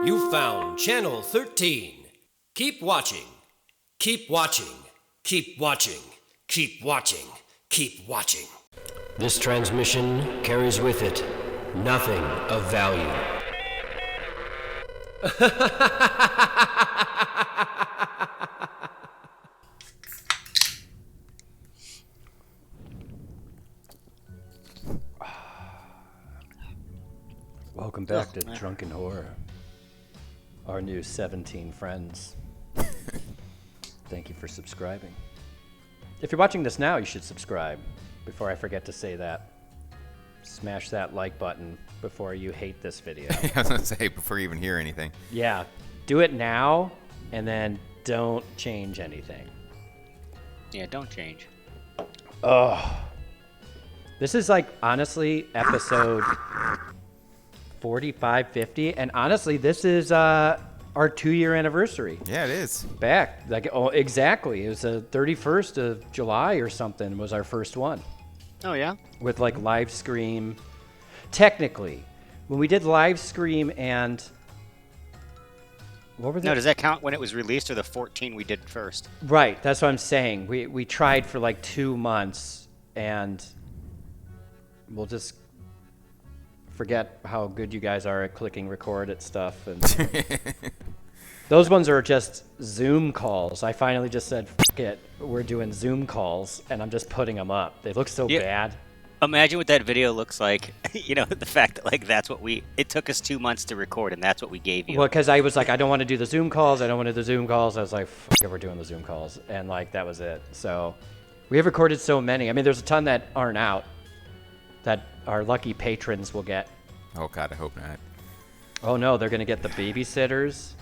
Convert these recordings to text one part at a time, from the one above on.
You found Channel 13. Keep watching. Keep watching. Keep watching. Keep watching. Keep watching. This transmission carries with it nothing of value. Welcome back to Drunken Horror. Our new 17 friends. Thank you for subscribing. If you're watching this now, you should subscribe. Before I forget to say that, smash that like button before you hate this video. I was going to say, before you even hear anything. Yeah, do it now, and then don't change anything. Yeah, don't change. Oh. This is like, honestly, episode 45, 50, and honestly, this is our 2-year anniversary. Yeah, it is. Back, like, oh, exactly. It was the 31st of July or something was our first one. Oh, yeah? With like live stream. Technically, when we did live stream and what were they? No, does that count when it was released or the 14 we did first? Right, that's what I'm saying. We tried for like 2 months and we'll just forget how good you guys are at clicking record at stuff, and those ones are just Zoom calls. I finally just said, "Fuck it, we're doing Zoom calls," and I'm just putting them up. They look so bad. Imagine what that video looks like. You know, the fact that like that's what it took us 2 months to record, and that's what we gave you. Well, because I was like, I don't want to do the Zoom calls. I don't want to do the Zoom calls. I was like, fuck it, we're doing the Zoom calls, and like that was it. So we have recorded so many. I mean, there's a ton that aren't out that our lucky patrons will get. Oh, God, I hope not. Oh, no, they're going to get the babysitters,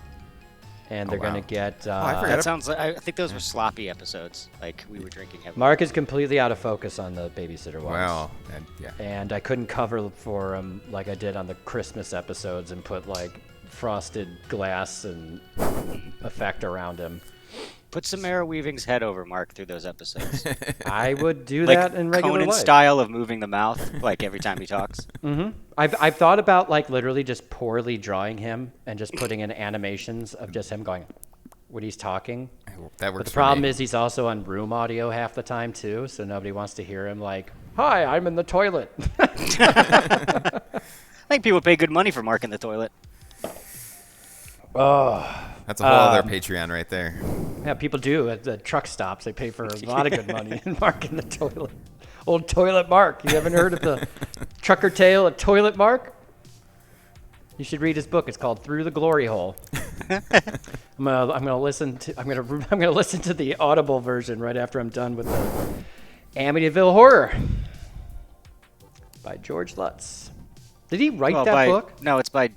and they're going to get... that sounds like... I think those were sloppy episodes. Like, we were drinking heavily. Mark is completely out of focus on the babysitter ones. Well, yeah. And I couldn't cover for him like I did on the Christmas episodes and put, like, frosted glass and effect around him. Put Samara Weaving's head over Mark through those episodes. I would do like that in regular Conan life. style of moving the mouth, like every time he talks. Mm-hmm. I've thought about like literally just poorly drawing him and just putting in animations of just him going when he's talking. That works. But the problem is he's also on room audio half the time too, so nobody wants to hear him like, "Hi, I'm in the toilet." I think people pay good money for Mark in the toilet. Oh. That's a whole other Patreon right there. Yeah, people do at the truck stops. They pay for a lot of good money. Mark in the toilet. Old Toilet Mark. You haven't heard of the trucker tale of Toilet Mark? You should read his book. It's called Through the Glory Hole. I'm gonna listen to the Audible version right after I'm done with the Amityville Horror by George Lutz. Did he write that book? No, it's by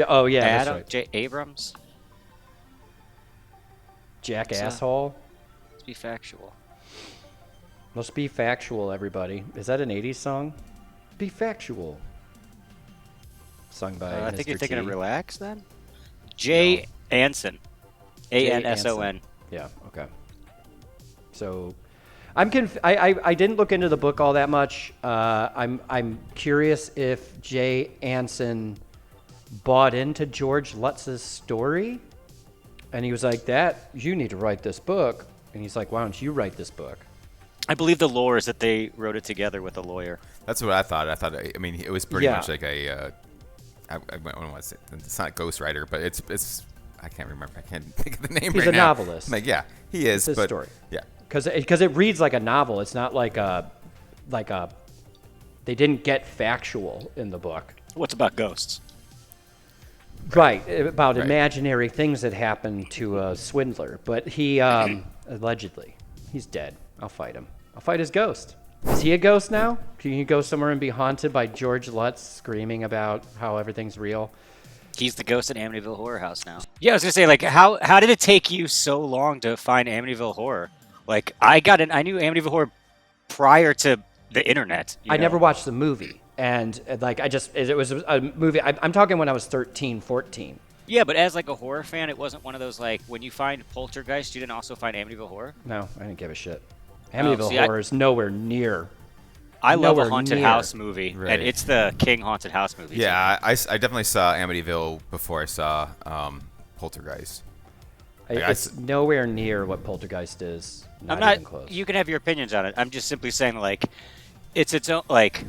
Oh yeah, that's right. J. Abrams. Jack Asshole. Let's be factual. Let's be factual, everybody. Is that an 80s song? Be factual. Sung by Mr. I think you're thinking of T. Relax, then? Jay Anson. A-N-S-O-N. Yeah, okay. So, I didn't look into the book all that much. I'm curious if Jay Anson bought into George Lutz's story. And he was like, you need to write this book. And he's like, why don't you write this book? I believe the lore is that they wrote it together with a lawyer. That's what I thought. I mean, it was pretty much like a, I don't want to say, it's not ghostwriter, but it's, I can't remember. I can't think of the name right now. He's a novelist. Like, yeah, he is. It's his but, story. Yeah. Because it reads like a novel. It's not like they didn't get factual in the book. What's about ghosts? Right, about imaginary things that happened to a swindler. But he, allegedly, he's dead. I'll fight him. I'll fight his ghost. Is he a ghost now? Can you go somewhere and be haunted by George Lutz screaming about how everything's real? He's the ghost at Amityville Horror House now. Yeah, I was going to say, like, how did it take you so long to find Amityville Horror? Like, I knew Amityville Horror prior to the internet. I never watched the movie. And like it was a movie. I'm talking when I was 13, 14. Yeah, but as like a horror fan, it wasn't one of those like when you find Poltergeist, you didn't also find Amityville Horror. No, I didn't give a shit. Amityville Horror is nowhere near I love a nowhere haunted near. house movie, Right. and it's the King haunted house movie. Yeah, I definitely saw Amityville before I saw Poltergeist. It's nowhere near what Poltergeist is. I'm Not even not. close. You can have your opinions on it. I'm just simply saying, like, it's its own. Like,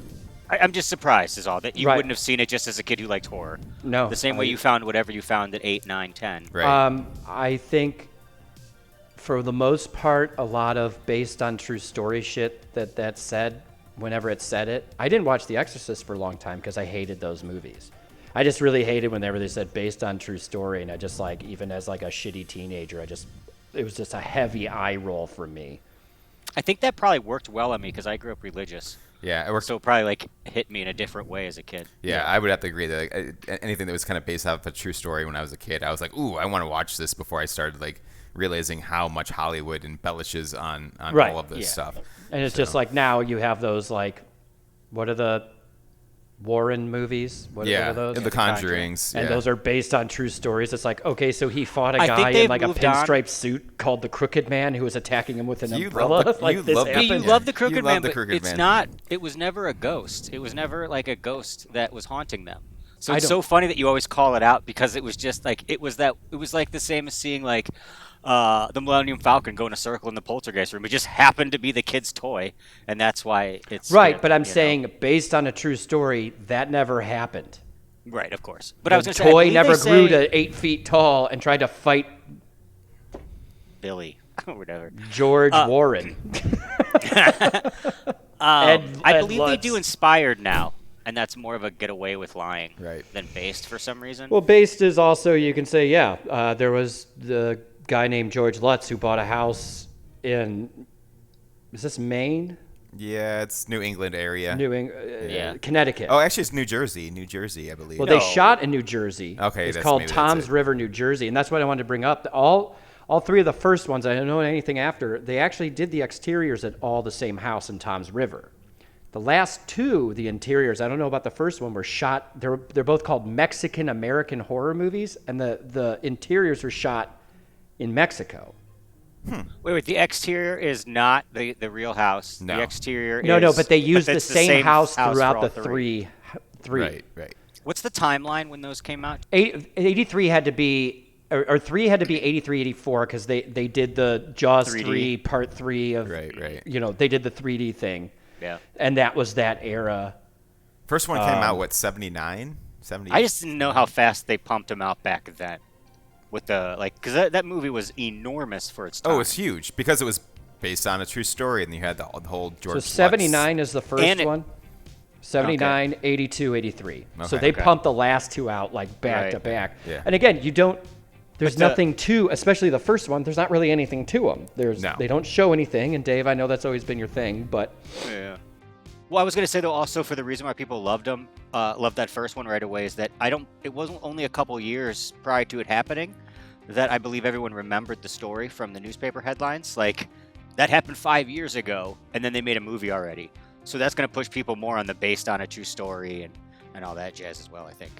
I'm just surprised, is all, that you Right. wouldn't have seen it just as a kid who liked horror. No, The same way you found whatever you found at 8, 9, 10. Right. I think, for the most part, a lot of based on true story shit that said whenever it said it. I didn't watch The Exorcist for a long time because I hated those movies. I just really hated whenever they said based on true story, and I just like, even as like a shitty teenager, it was just a heavy eye roll for me. I think that probably worked well on me because I grew up religious. Yeah, it worked. So it probably like hit me in a different way as a kid. Yeah, I would have to agree that anything that was kind of based off a true story when I was a kid, I was like, ooh, I want to watch this before I started like realizing how much Hollywood embellishes on Right. all of this stuff. And it's just like now you have those like, what are the Warren movies? What are those? The Conjurings. And yeah. those are based on true stories. It's like, okay, so he fought a I think guy in they've like a moved on. pinstripe suit called the Crooked Man who was attacking him with an You umbrella. love the- like you this love the- happened. You love the You Crooked love Man, the but Crooked it's Man. not. It was never a ghost. It was never like a ghost that was haunting them. So I it's don't- so funny that you always call it out because it was just like it was like the same as seeing like the Millennium Falcon go in a circle in the Poltergeist room. It just happened to be the kid's toy, and that's why it's Right, scared but them, I'm you know? saying based on a true story, that never happened. Right, of course. But I was The going to say, I toy believe never they grew say- to 8 feet tall and tried to fight Billy or whatever. George Warren. I Ed believe they Lutz. do inspired now, and that's more of a get away with lying Right. than based for some reason. Well, based is also, you can say, there was the guy named George Lutz who bought a house in, is this Maine? Yeah, it's New England area. Yeah. Connecticut. Oh, actually, it's New Jersey, I believe. Well, No. they shot in New Jersey. Okay, it's that's- called maybe that's Tom's it. River, New Jersey, and that's what I wanted to bring up. All three of the first ones, I don't know anything after. They actually did the exteriors at all the same house in Tom's River. The last two, the interiors, I don't know about the first one, were shot. They're both called Mexican American horror movies, and the interiors were shot in Mexico. Wait, the exterior is not the real house. No. The exterior No, is... but they used the that's same house for throughout all the three. Right. What's the timeline when those came out? 83 had to be, or 3 had to be 83, 84, because they did the Jaws 3D. 3, Part 3 of, Right. they did the 3D thing. Yeah. And that was that era. First one came out, 79? 70? I just didn't know how fast they pumped them out back then. With the, because that movie was enormous for its time. Oh, it's huge because it was based on a true story, and you had the whole George So Lutz. 79 is the first And it- one. 79, 82, 83. So Okay. they pumped the last two out like back Right. to back. Yeah. And again, there's But the- nothing to, especially the first one, there's not really anything to them. No. They don't show anything. And Dave, I know that's always been your thing, but Yeah. Well, I was going to say, though, also for the reason why people loved them, loved that first one right away, is that it wasn't only a couple years prior to it happening that I believe everyone remembered the story from the newspaper headlines. Like, that happened 5 years ago, and then they made a movie already. So that's going to push people more on the based on a true story and all that jazz as well, I think.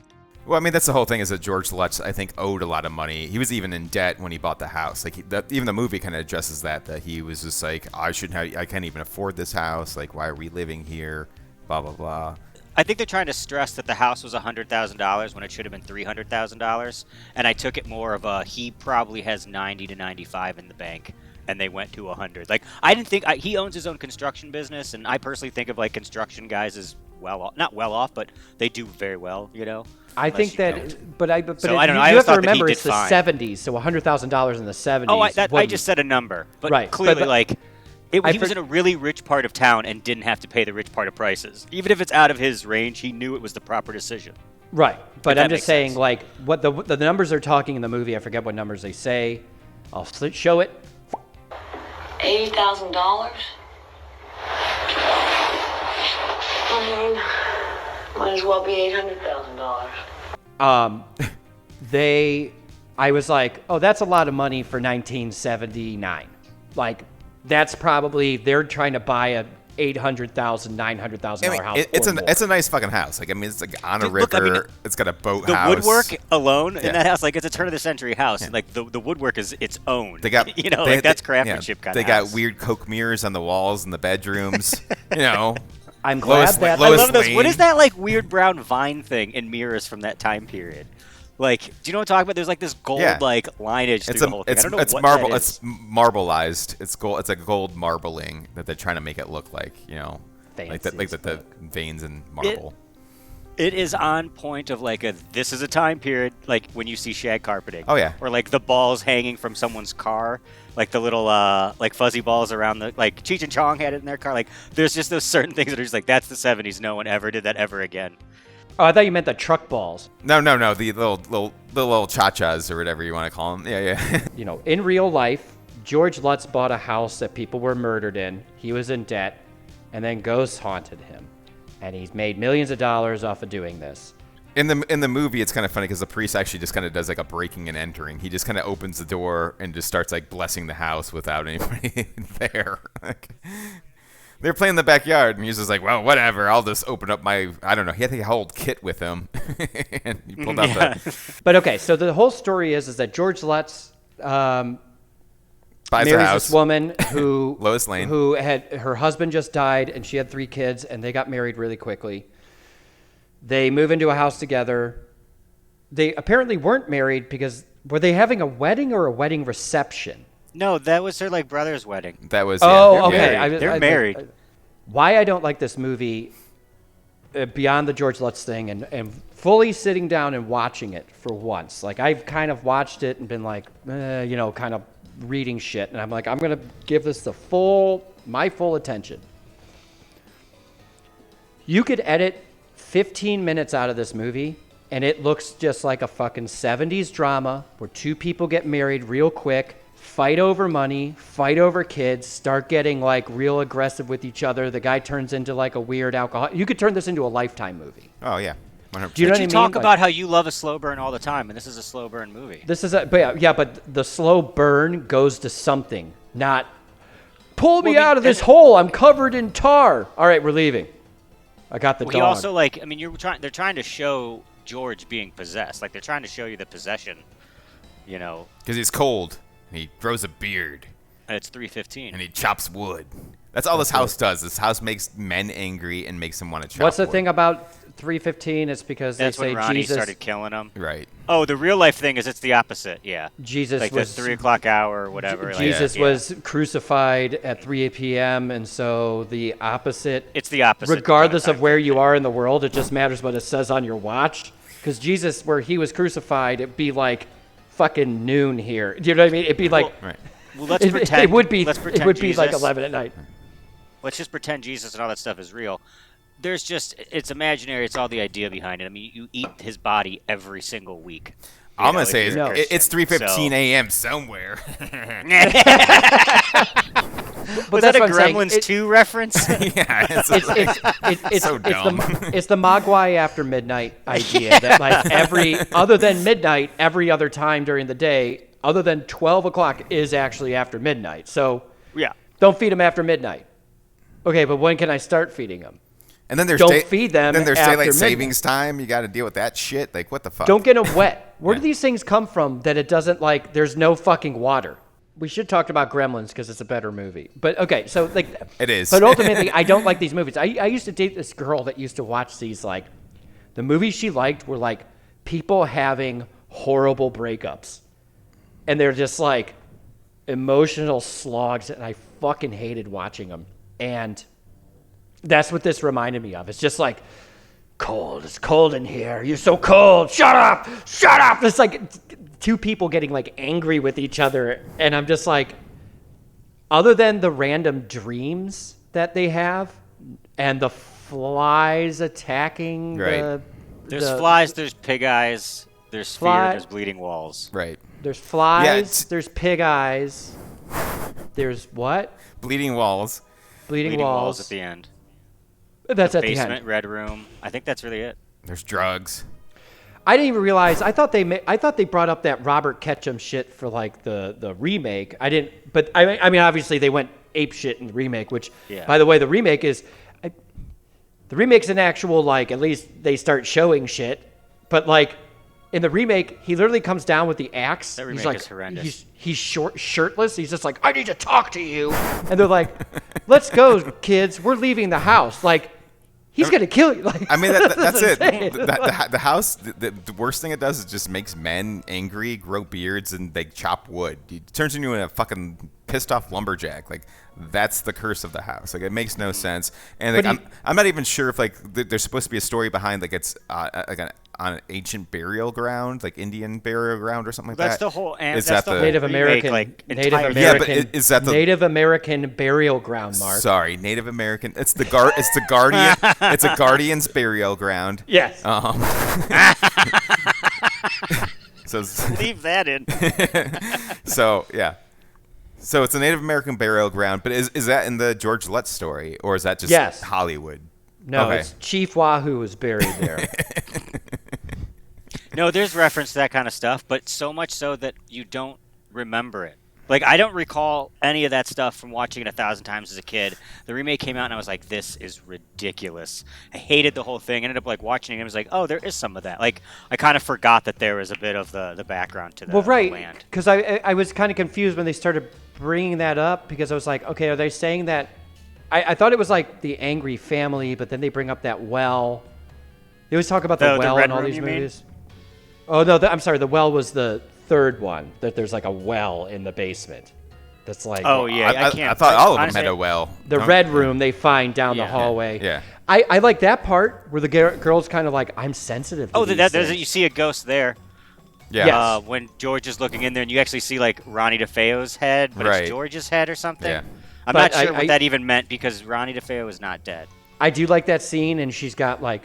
Well, I mean, that's the whole thing is that George Lutz, I think, owed a lot of money. He was even in debt when he bought the house. Like, even the movie kind of addresses that he was just like, I can't even afford this house. Like, why are we living here? Blah, blah, blah. I think they're trying to stress that the house was $100,000 when it should have been $300,000, and I took it more of a he probably has 90 to 95 in the bank, and they went to 100. Like, I didn't think he owns his own construction business, and I personally think of like construction guys as not well off, but they do very well, you know. I Unless think you that, don't. but I don't know. I don't know. I You always have to thought that he remember did it's the fine. 70s, so $100,000 in the 70s. Oh, I wasn't- just said a number, but Right, clearly, but- like, I he was for- in a really rich part of town and didn't have to pay the rich part of prices. Even if it's out of his range, he knew it was the proper decision. Right, but that I'm just makes saying, sense. like, what the numbers are talking in the movie. I forget what numbers they say. I'll show it. $80,000? Might as well be $800,000. I was like, oh, that's a lot of money for 1979. Like, that's probably, they're trying to buy a $800,000, $900,000 house. It's or more. a nice fucking house. Like, I mean, it's like on a Dude, river. look, I mean, it's got a boat The house. woodwork alone Yeah. in that house, like, it's a turn of the century house. And, like, the woodwork is its own. They got, you know, they- like, that's they- craftsmanship kind They of got house. weird Coke mirrors on the walls in the bedrooms. You know, I'm glad that I Lois love this. What Lane. is that like weird brown vine thing in mirrors from that time period? Like, do you know what I'm talking about? There's like this gold like lineage through the whole thing. I don't know it's what marble. that It's is. marbleized. It's gold. It's a gold marbling that they're trying to make it look like. Like the veins in marble. It is on point of like this is a time period like when you see shag carpeting. Oh, yeah. Or like the balls hanging from someone's car, like the little like fuzzy balls around the like Cheech and Chong had it in their car. Like there's just those certain things that are just like that's the 70s. No one ever did that ever again. Oh, I thought you meant the truck balls. No. The little cha-chas or whatever you want to call them. Yeah. In real life, George Lutz bought a house that people were murdered in. He was in debt, and then ghosts haunted him. And he's made millions of dollars off of doing this. In the movie, it's kind of funny because the priest actually just kind of does like a breaking and entering. He just kind of opens the door and just starts like blessing the house without anybody there. They're playing in the backyard, and he's just like, well, whatever. I'll just open up my, I don't know. He had a whole kit with him. And he pulled out the... But okay, so the whole story is that George Lutz buys marries a house. this woman who... Lois Lane. Who had, her husband just died, and she had 3 kids, and they got married really quickly. They move into a house together. They apparently weren't married because, were they having a wedding or a wedding reception? No, that was her like brother's wedding. That was, Oh, yeah, okay. married. They're married. Why I don't like this movie, beyond the George Lutz thing, and fully sitting down and watching it for once. Like, I've kind of watched it and been like, kind of reading shit. And I'm like, I'm going to give this my full attention. You could edit 15 minutes out of this movie, and it looks just like a fucking 70s drama where 2 people get married real quick, fight over money, fight over kids, start getting like real aggressive with each other. The guy turns into like a weird alcoholic. You could turn this into a Lifetime movie. Oh, yeah. 100%. Do you know what I You mean? talk Like, about how you love a slow burn all the time, and this is a slow burn movie. this is but the slow burn goes to something, not pull me out of this hole. I'm covered in tar. All right, we're leaving. I got the dog. He also they're trying to show George being possessed. Like they're trying to show you the possession, Because he's cold. And he grows a beard. and it's 3:15. And he chops wood. That's all this house does. This house makes men angry and makes them want to chop What's the wood. thing about 3:15? It's because That's they say when Ronnie Jesus started killing him. Right. Oh, the real life thing is it's the opposite. Yeah, Jesus like was the 3 o'clock hour or whatever. like, Jesus yeah. was crucified at 3 p.m. and so the opposite. It's the opposite. Regardless of where you are in the world, it just matters what it says on your watch. Because Jesus, where he was crucified, it'd be like fucking noon here. Do you know what I mean? It'd be like. Right. Well, let's pretend. It would be. Let's pretend It would be like Jesus- 11 at night. Let's just pretend Jesus and all that stuff is real. It's imaginary. It's all the idea behind it. I mean, you eat his body every single week. I'm going to say No. it's 3:15 a.m. somewhere. Was that's that a what I'm saying. Gremlins 2 reference? Yeah. It's so dumb. It's the Mogwai after midnight idea that like other than midnight, every other time during the day, other than 12 o'clock is actually after midnight. So Yeah. don't feed them after midnight. Okay, but when can I start feeding them? And then there's Don't feed them Then there's after daylight midnight. savings time. You got to deal with that shit. Like, what the fuck? Don't get them wet. Where do these things come from that it doesn't like, there's no fucking water? We should talk about Gremlins because it's a better movie. But okay, so like. It is. But ultimately, I don't like these movies. I used to date this girl that used to watch these, like, the movies she liked were like people having horrible breakups. And they're just like emotional slogs, and I fucking hated watching them. And that's what this reminded me of. It's just like, cold. It's cold in here. You're so cold. Shut up. Shut up. It's like 2 people getting like angry with each other. And I'm just like, other than the random dreams that they have and the flies attacking Right. There's flies, there's pig eyes, there's fear, Fly- there's bleeding walls. Right. there's flies, Yeah, it's- there's pig eyes, there's what? Bleeding walls. Bleeding Walls walls. at the end. That's at the Basement, end. red room. I think that's really it. There's drugs. I didn't even realize. I thought they brought up that Robert Ketchum shit for like the remake. I didn't, but I mean, obviously they went ape shit in the remake. Which, Yeah. by the way, the remake's an actual, like, at least they start showing shit. But like in the remake, he literally comes down with the axe. That He's remake like, is horrendous. He's shirtless. He's just like, I need to talk to you. And they're like, let's go, kids. We're leaving the house. Like, He's gonna kill you. Like, I mean, that's it. insane. The house, the worst thing it does is just makes men angry, grow beards, and they chop wood. It turns you into a fucking pissed off lumberjack. Like, that's the curse of the house. Like, it makes no sense. And like, I'm not even sure if like there's supposed to be a story behind like it's like on an ancient burial ground, like Indian burial ground or something like That's that. the whole. Is that's that the the Native remake, American, like, Native entire- American, Yeah, but is that the Native American burial ground, Mark? Sorry, Native American. It's the guardian. It's a guardian's burial ground. Yes. So Leave that in. so yeah. So it's a Native American burial ground, but is that in the George Lutz story, or is that just Yes. Hollywood? No, Okay. it's Chief Wahoo was buried there. No, there's reference to that kind of stuff, but so much so that you don't remember it. Like, I don't recall any of that stuff from watching it 1,000 times as a kid. The remake came out, and I was like, this is ridiculous. I hated the whole thing. Ended up, like, watching it, and I was like, oh, there is some of that. Like, I kind of forgot that there was a bit of the background to the, Well, the right, land. because I was kind of confused when they started bringing that up, because I was like, okay, are they saying that? I thought it was like the angry family, but then they bring up that well. They always talk about the The well Red in all Room, these you mean? movies. Oh no, I'm sorry. The well was the third one. That there's like a well in the basement. That's like Oh, yeah, I I can't. thought all of them honestly, had a well. the No? red room they find down the Yeah. hallway. Yeah. I like that part where the girl's kind of like, I'm sensitive to Oh, these there's things. you see a ghost there. Yeah. Yes. When George is looking in there, and you actually see, like, Ronnie DeFeo's head, but Right. it's George's head or something. Yeah. I'm But not sure I- what that even meant, because Ronnie DeFeo is not dead. I do like that scene, and she's got like,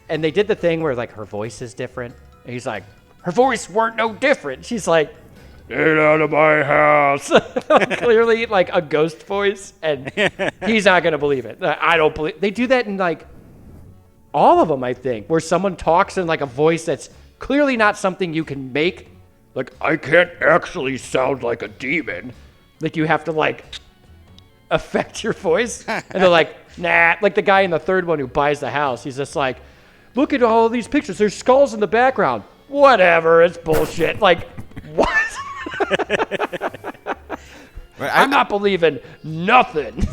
and they did the thing where like her voice is different. And he's like, her voice weren't no different. She's like, get out of my house. Clearly like a ghost voice, and he's not gonna believe it. I don't believe they do that in like all of them. I think where someone talks in like a voice that's clearly not something you can make. Like, I can't actually sound like a demon. Like you have to like affect your voice, and they're like, nah. Like the guy in the third one who buys the house, he's just like, look at all these pictures, there's skulls in the background. Whatever, it's bullshit. Like, what? I'm not believing nothing.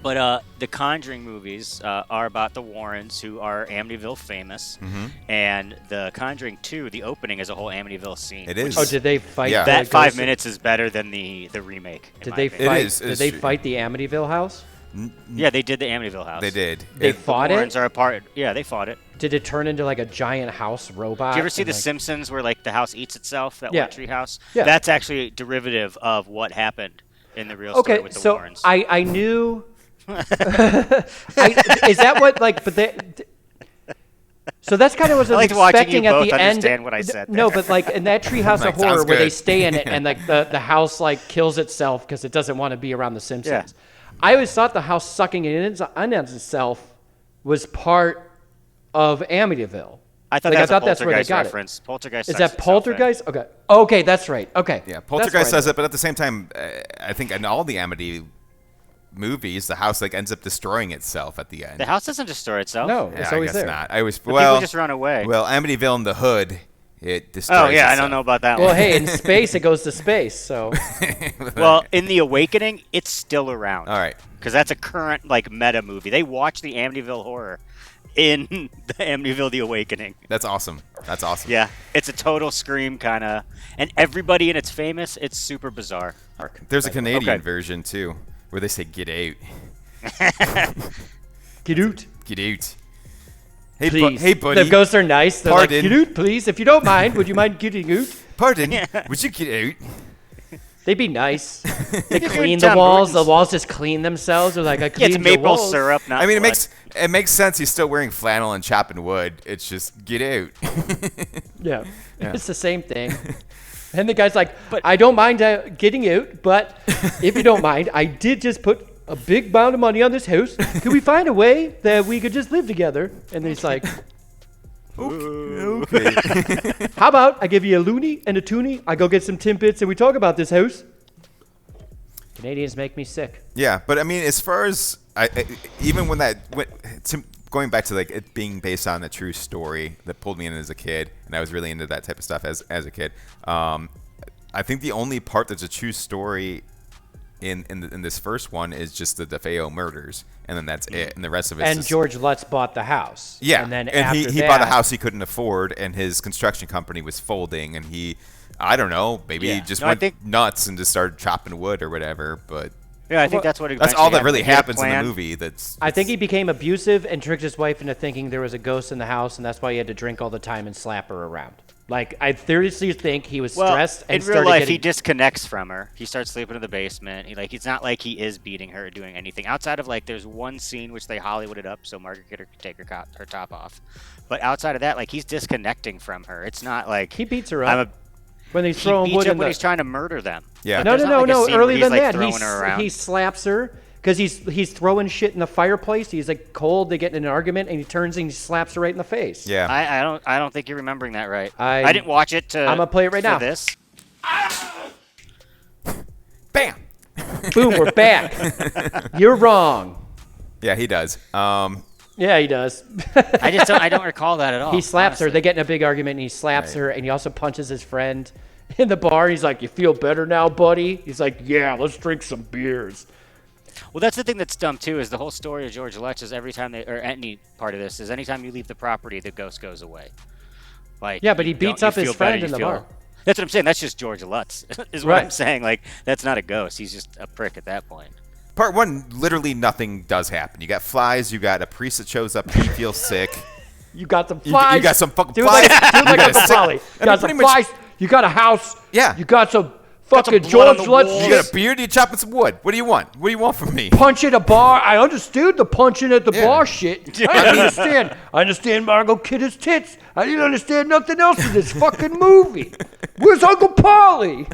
But the Conjuring movies are about the Warrens, who are Amityville famous, and the Conjuring 2, the opening is a whole Amityville scene. It is. Oh, did they fight? Yeah. the That 5 ghosts? minutes is better than the remake. in Did my they opinion. fight? is, Did it's they true. fight the Amityville house? Yeah, they did the Amityville house. They did. They It- fought The Warrens it. are a part. Yeah, they fought it. Did it turn into like a giant house robot? Do you ever see and, The like- Simpsons, where like the house eats itself? That Yeah. one tree house. Yeah. That's actually a derivative of what happened in the real story Okay, with the so Warrens. I knew. Is that what like? But they. So that's kind of what I was liked watching expecting you at both the end. understand what I said No, there. but like in that Treehouse Like, of Horror, sounds where they good. stay in it, and like the house like kills itself because it doesn't want to be around the Simpsons. I always thought the house sucking it in itself was part of Amityville. I thought, like, that was a that's where they Poltergeist got reference. Poltergeist Is sucks that itself in. Poltergeist? Okay. Okay, that's right. Okay. Yeah, That's Poltergeist what I does knew. it, but at the same time, I think in all the Amity movies, the house like ends up destroying itself at the end. The house doesn't destroy itself. No, Yeah, it's I always guess there. not. I was The well. people just run away. Well, Amityville in the hood, it destroys. Oh yeah, I itself. don't know about that Well, one. hey, in space it goes to space, so Well, in The Awakening, it's still around. All right. Because that's a current like meta movie. They watch the Amityville Horror in the Amityville The Awakening. That's awesome. That's awesome. Yeah, it's a total Scream kind of, and everybody in it's famous. It's super bizarre. There's a Canadian Okay. version too, where they say "get out, get out. get out." Hey, Please. hey, buddy. The ghosts are nice. They're Pardon. like, get out, please. If you don't mind, would you mind getting out? Pardon. Would you get out? They'd be nice. They You're clean in the town, walls. Gordon's. The walls just clean themselves. They're like, I Yeah, cleaned it's your maple walls. syrup, not I mean, blood. it makes sense. He's still wearing flannel and chopping wood. It's just get out. Yeah. It's the same thing. And the guy's like, I don't mind getting out, but if you don't mind, I did just put a big amount of money on this house. Could we find a way that we could just live together? And he's like, Okay. how about I give you a loony and a toonie? I go get some Timbits and we talk about this house. Canadians make me sick. Yeah, but I mean, as far as even when going back to like it being based on a true story that pulled me in as a kid, and I was really into that type of stuff as a kid. I think the only part that's a true story in this first one is just the DeFeo murders, and then that's it, and the rest of it. And George Lutz bought the house. Yeah, and then he bought a house he couldn't afford, and his construction company was folding, and I don't know, maybe he just went nuts and just started chopping wood or whatever, but. Yeah, I think that's what. That's all that really happens in the movie. I think he became abusive and tricked his wife into thinking there was a ghost in the house, and that's why he had to drink all the time and slap her around. Like, I seriously think he was stressed and in real life, he disconnects from her. He starts sleeping in the basement. It's not like he is beating her or doing anything outside of there's one scene which they Hollywooded up so Margaret Kidder could take her top off. But outside of that, he's disconnecting from her. It's not like he beats her up. When he's throwing wood when he's trying to murder them. Yeah. No. Earlier than that, he slaps her because he's throwing shit in the fireplace. He's cold. They get in an argument, and he turns and he slaps her right in the face. Yeah. I don't think you're remembering that right. I didn't watch it. I'm gonna play it right now. This. Bam. Boom. We're back. You're wrong. Yeah, he does. Yeah, he does. I don't recall that at all. He slaps honestly. her. They get in a big argument, and he slaps her, and he also punches his friend in the bar. He's like, "You feel better now, buddy?" He's like, "Yeah, let's drink some beers." Well, that's the thing that's dumb too. Is the whole story of George Lutz is any part of this is anytime you leave the property, the ghost goes away. Yeah, but he beats up his friend in the bar. That's what I'm saying. That's just George Lutz. Is what I'm saying. That's not a ghost. He's just a prick at that point. Part one, literally nothing does happen. You got flies. You got a priest that shows up. He feels sick. You got some flies. You got some fucking dude, flies. Like a Polly. You got some flies. You got a house. Yeah. You got some fucking George Lutz. You got a beard. You chopping some wood. What do you want? What do you want from me? Punch at a bar. I understood the punching at the bar shit. I understand. I understand Margot Kidder's tits. I didn't understand nothing else in this fucking movie. Where's Uncle Polly?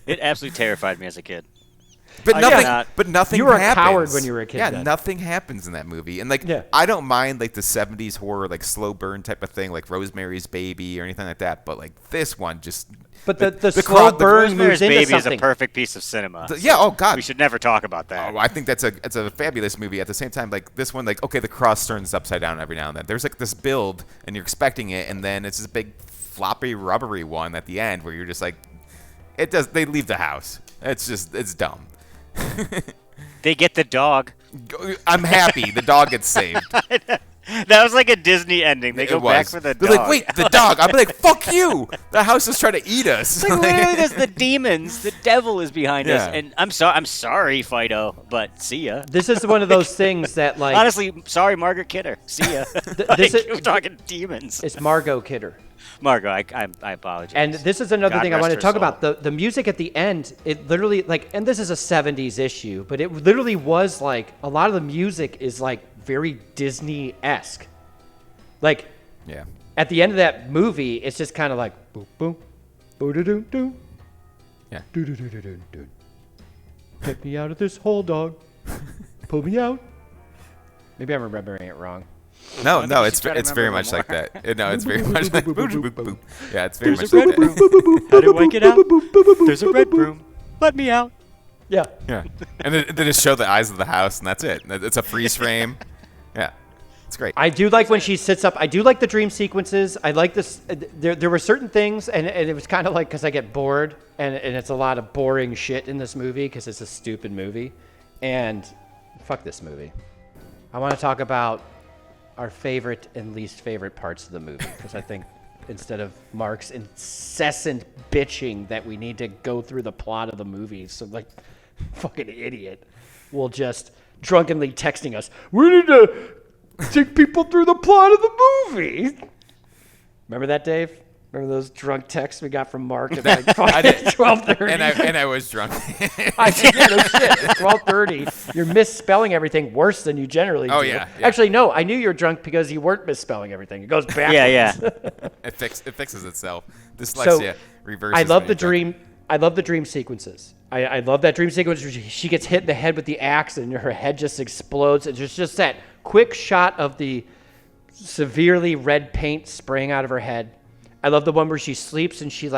It absolutely terrified me as a kid. But nothing. You were happens. a coward when you were a kid. Yeah, then. nothing happens in that movie, and I don't mind the '70s horror, slow burn type of thing, like Rosemary's Baby or anything like that. But this one just. But the slow burn moves Rosemary's into Baby something. is a perfect piece of cinema. Oh God. We should never talk about that. Oh, I think it's a fabulous movie. At the same time, this one, okay, the cross turns upside down every now and then. There's this build, and you're expecting it, and then it's this big floppy, rubbery one at the end where you're just they leave the house. It's dumb. They get the dog. I'm happy. The dog gets saved. That was like a Disney ending. They go back for the dog. They're like, wait, the dog. I'm like, fuck you. The house is trying to eat us. Literally, there's the demons. The devil is behind us. And I'm sorry, Fido, but see ya. This is one of those things that, honestly, sorry, Margaret Kidder. See ya. We're talking demons. It's Margot Kidder. Margot, I apologize. And this is another thing I want to talk about. The music at the end, it literally, and this is a 70s issue, but it literally was a lot of the music is very Disney-esque. Yeah. At the end of that movie, it's just kind of boom, boom, boo-doo-doo-doo. Yeah. Do-do-do-do-do-do. Get me out of this hole, dog. Pull me out. Maybe I'm remembering it wrong. No, it's very much like that. No, it's very much like boop. Yeah, it's very much like that. How do I get out? There's a red broom. Let me out. Yeah. Yeah. And then they just show the eyes of the house, and that's it. It's a freeze frame. Yeah. It's great. I do like when she sits up. I do like the dream sequences. I like this. There were certain things, and it was kind of because I get bored, and it's a lot of boring shit in this movie because it's a stupid movie. And fuck this movie. I want to talk about our favorite and least favorite parts of the movie because I think instead of Mark's incessant bitching that we need to go through the plot of the movie, so fucking idiot will just drunkenly texting us, we need to take people through the plot of the movie. Remember that, Dave? Remember those drunk texts we got from Mark at 12:30? And I was drunk. I said, yeah, no shit. It's 12:30. You're misspelling everything worse than you generally do. Oh, yeah. Actually, no. I knew you were drunk because you weren't misspelling everything. It goes backwards. Yeah. It fixes itself. Dyslexia reverses. I love the dream. I love the dream sequences. I love that dream sequence where she gets hit in the head with the axe and her head just explodes. And there's just that quick shot of the severely red paint spraying out of her head. I love the one where she sleeps and she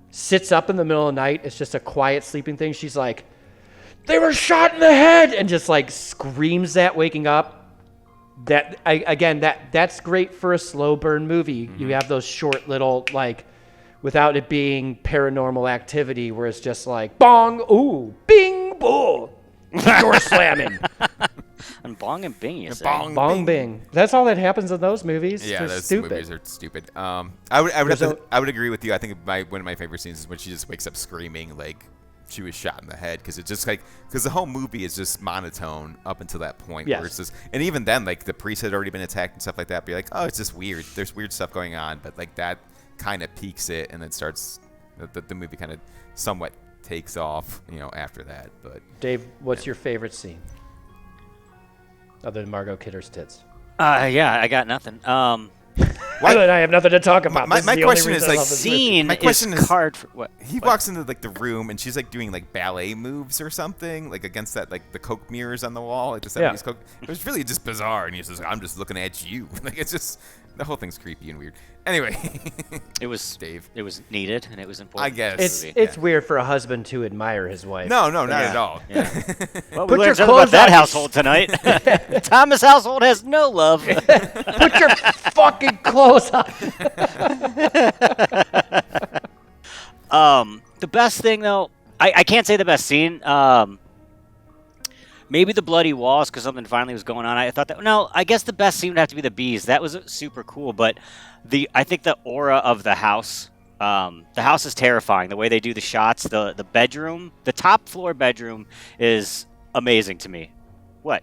sits up in the middle of the night. It's just a quiet sleeping thing. She's like, they were shot in the head, and just screams that waking up. That's great for a slow burn movie. Mm-hmm. You have those short little without it being paranormal activity where it's just like bong, ooh, bing, boo, door slamming. And bong and bing, you say? Bong bing. That's all that happens in those movies. Yeah, They're those stupid. movies are stupid. I would agree with you. I think one of my favorite scenes is when she just wakes up screaming like she was shot in the head, because the whole movie is just monotone up until that point. Yes. Where it's just, and even then, like the priest had already been attacked and stuff like that. But you're like, oh, it's just weird. There's weird stuff going on, but like that kind of peaks it, and then starts the movie kind of somewhat takes off, after that. But Dave, what's your favorite scene other than Margot Kidder's tits? Yeah, I got nothing. I have nothing to talk about. My question is like scene. My question is card for what? He walks into like the room and she's like doing like ballet moves or something, like against that like the Coke mirrors on the wall, like the 70s Coke. It was really just bizarre, and he says, "I'm just looking at you." Like it's just the whole thing's creepy and weird. Anyway, it was Dave. It was needed and it was important. I guess it's weird for a husband to admire his wife. No, not at all. Yeah. Well, Put we your learned something clothes about that on. household tonight. Thomas' household has no love. Put your fucking clothes on. The best thing though, I can't say the best scene. Maybe the bloody walls, because something finally was going on. I thought that. No, I guess the best scene would have to be the bees. That was super cool. But I think the aura of the house. The house is terrifying. The way they do the shots, the bedroom, the top floor bedroom is amazing to me. What?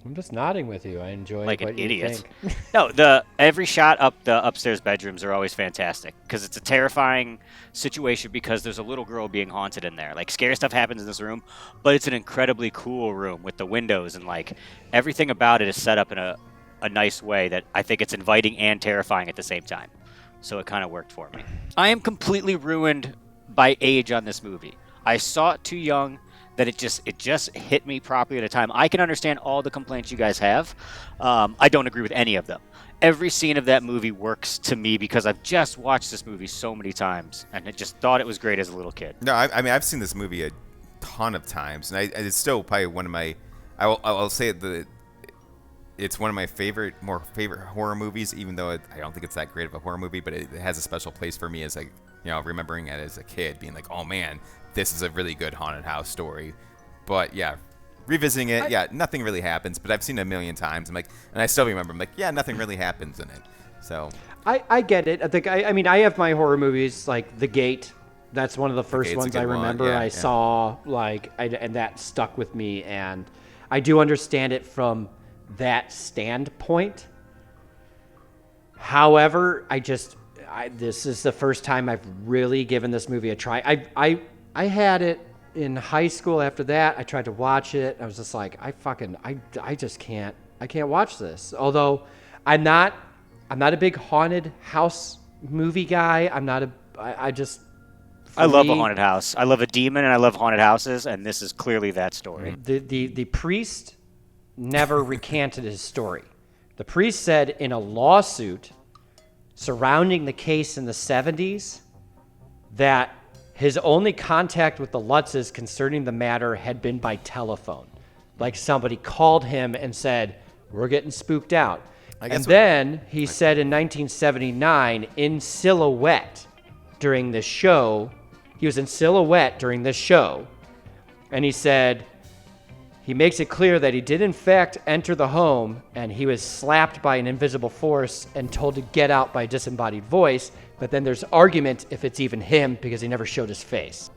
I'm just nodding with you. I enjoy Like what an you idiot. think. No, every shot up the upstairs bedrooms are always fantastic, because it's a terrifying situation, because there's a little girl being haunted in there. Like, scary stuff happens in this room, but it's an incredibly cool room with the windows, and like everything about it is set up in a nice way that I think it's inviting and terrifying at the same time. So it kind of worked for me. I am completely ruined by age on this movie. I saw it too young. That it just hit me properly at a time. I can understand all the complaints you guys have. I don't agree with any of them. Every scene of that movie works to me because I've just watched this movie so many times, and I just thought it was great as a little kid. No, I mean I've seen this movie a ton of times, and it's still probably one of my. I'll say it's one of my more favorite horror movies, even though I don't think it's that great of a horror movie, but it has a special place for me as like remembering it as a kid, being like, oh man, this is a really good haunted house story. But yeah, revisiting it, nothing really happens, but I've seen it a million times. I'm like, and I still remember, I'm like, yeah, nothing really happens in it. So I get it. I think I mean I have my horror movies like The Gate. That's one of the first ones I remember. I saw and that stuck with me, and I do understand it from that standpoint. However, this is the first time I've really given this movie a try. I had it in high school. After that, I tried to watch it. I was just like, I just can't. I can't watch this. Although I'm not a big haunted house movie guy. I love a haunted house. I love a demon, and I love haunted houses, and this is clearly that story. The priest never recanted his story. The priest said in a lawsuit surrounding the case in the 70s that his only contact with the Lutzes concerning the matter had been by telephone. Like somebody called him and said, "We're getting spooked out." And then he said in 1979 in silhouette during this show, he was in silhouette during this show, and he said, he makes it clear that he did in fact enter the home, and he was slapped by an invisible force and told to get out by a disembodied voice, but then there's argument if it's even him because he never showed his face.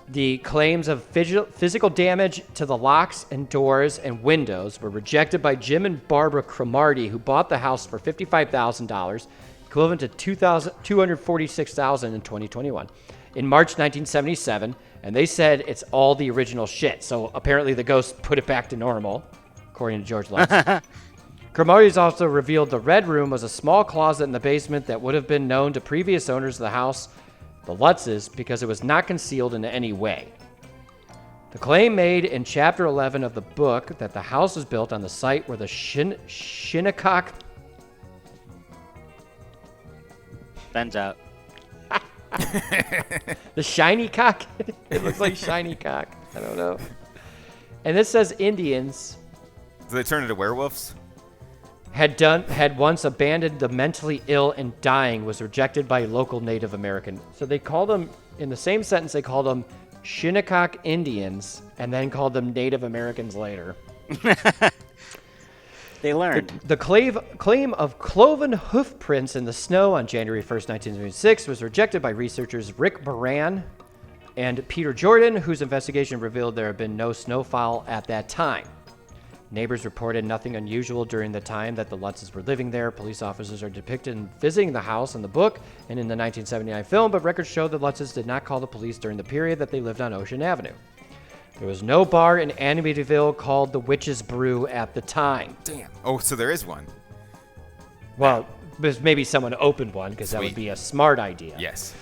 The claims of physical damage to the locks and doors and windows were rejected by Jim and Barbara Cromartie, who bought the house for $55,000, equivalent to $246,000 in 2021, in March 1977, and they said it's all the original shit. So apparently the ghost put it back to normal, according to George Lutz. Cromartie's also revealed the Red Room was a small closet in the basement that would have been known to previous owners of the house, the Lutzes, because it was not concealed in any way. The claim made in Chapter 11 of the book that the house was built on the site where the Shinnecock... Ben's out. The shiny cock. It looks like shiny cock. I don't know. And this says Indians do they turn into werewolves? had once abandoned the mentally ill and dying, was rejected by local Native American. So they called them, in the same sentence, they called them Shinnecock Indians and then called them Native Americans later. They learned. The claim of cloven hoof prints in the snow on January 1st, 1976 was rejected by researchers Rick Moran and Peter Jordan, whose investigation revealed there had been no snowfall at that time. Neighbors reported nothing unusual during the time that the Lutzes were living there. Police officers are depicted in visiting the house in the book and in the 1979 film, but records show the Lutzes did not call the police during the period that they lived on Ocean Avenue. There was no bar in Amityville called the Witch's Brew at the time. Damn. Oh, so there is one. Well, maybe someone opened one because that would be a smart idea. Yes.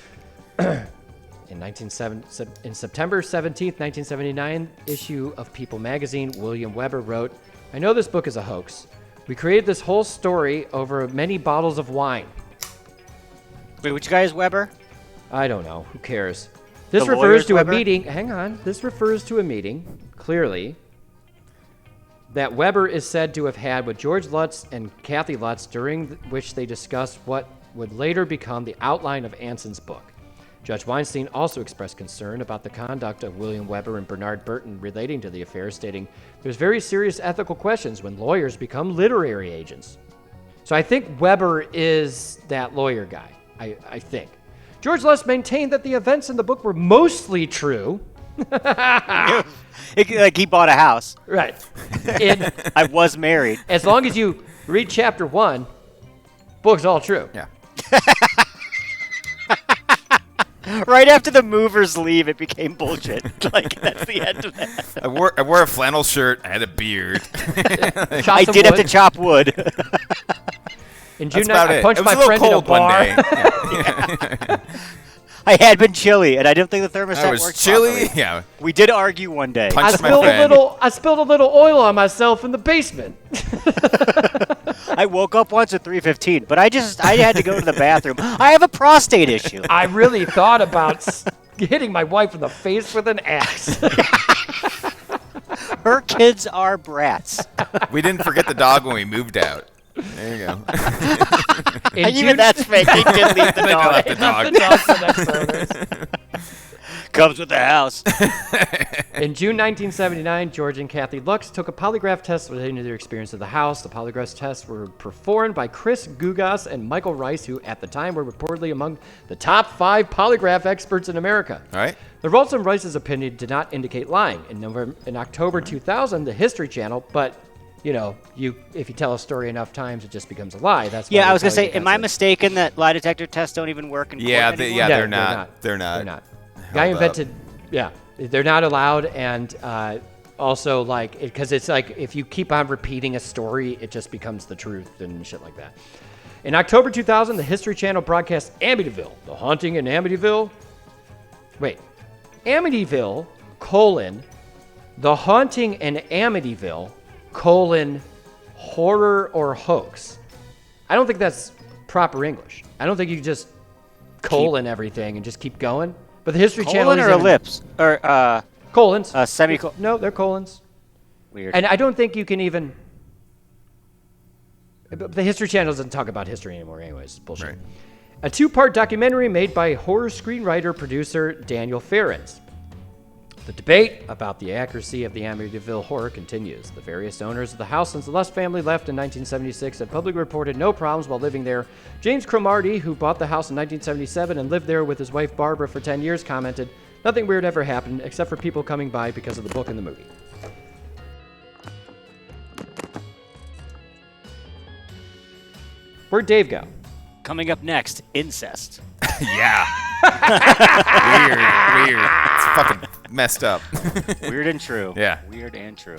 In September 17th, 1979 issue of People magazine, William Weber wrote, "I know this book is a hoax. We created this whole story over many bottles of wine." Wait, which guy is Weber? I don't know. Who cares? This The refers lawyer's to Weber? a meeting. Hang on. This refers to a meeting, clearly, that Weber is said to have had with George Lutz and Kathy Lutz, during which they discussed what would later become the outline of Anson's book. Judge Weinstein also expressed concern about the conduct of William Weber and Bernard Burton relating to the affair, stating, "There's very serious ethical questions when lawyers become literary agents." So I think Weber is that lawyer guy, I think. George Lutz maintained that the events in the book were mostly true. Like he bought a house. Right. And I was married. as long as you read chapter 1, book's all true. Yeah. Right after the movers leave, it became bullshit. Like, that's the end of that. I wore a flannel shirt. I had a beard. Chop I some did have wood. to chop wood. In June, That's about I it. punched It was my a little friend in a cold one bar. day. Yeah. I had been chilly, and I didn't think the thermostat I was worked chilly. properly. Yeah. We did argue one day. Punch- I That's my spilled friend. I spilled a little oil on myself in the basement. I woke up once at 3:15, but I had to go to the bathroom. I have a prostate issue. I really thought about hitting my wife in the face with an axe. Her kids are brats. We didn't forget the dog when we moved out. There you go. In Even June- that's fake. They did leave the They dog. left the dog. The dog's the next owners. Comes with the house. In June 1979, George and Kathy Lux took a polygraph test relating to their experience of the house. The polygraph tests were performed by Chris Gugas and Michael Rice, who at the time were reportedly among the top 5 polygraph experts in America. All right. The results in Rice's opinion did not indicate lying. In October 2000, the History Channel, but if you tell a story enough times, it just becomes a lie. That's why Yeah, they I was gonna tell you say, am I that's it. mistaken that lie detector tests don't even work in court Yeah, anymore? yeah, No, they're not. They're not. Guy held up. invented. Yeah, they're not allowed, and also because it's like if you keep on repeating a story, it just becomes the truth and shit like that. In October 2000, the History Channel broadcast Amityville: The Haunting in Amityville. Wait, Amityville: The Haunting in Amityville: Horror or Hoax. I don't think that's proper English. I don't think you just colon everything and just keep going. But the History Channel Colon is or ellipse? Or colons. semicolon? No, they're colons. Weird. And I don't think you can even. The History Channel doesn't talk about history anymore, anyways. It's bullshit. Right. A 2-part documentary made by horror screenwriter producer Daniel Ferrens. The debate about the accuracy of the Amityville Horror continues. The various owners of the house since the Lust family left in 1976 have publicly reported no problems while living there. James Cromartie, who bought the house in 1977 and lived there with his wife Barbara for 10 years, commented, "Nothing weird ever happened except for people coming by because of the book and the movie." Where'd Dave go? Coming up next, incest. Yeah. Weird. It's fucking messed up. Weird and true. Yeah. Weird and true.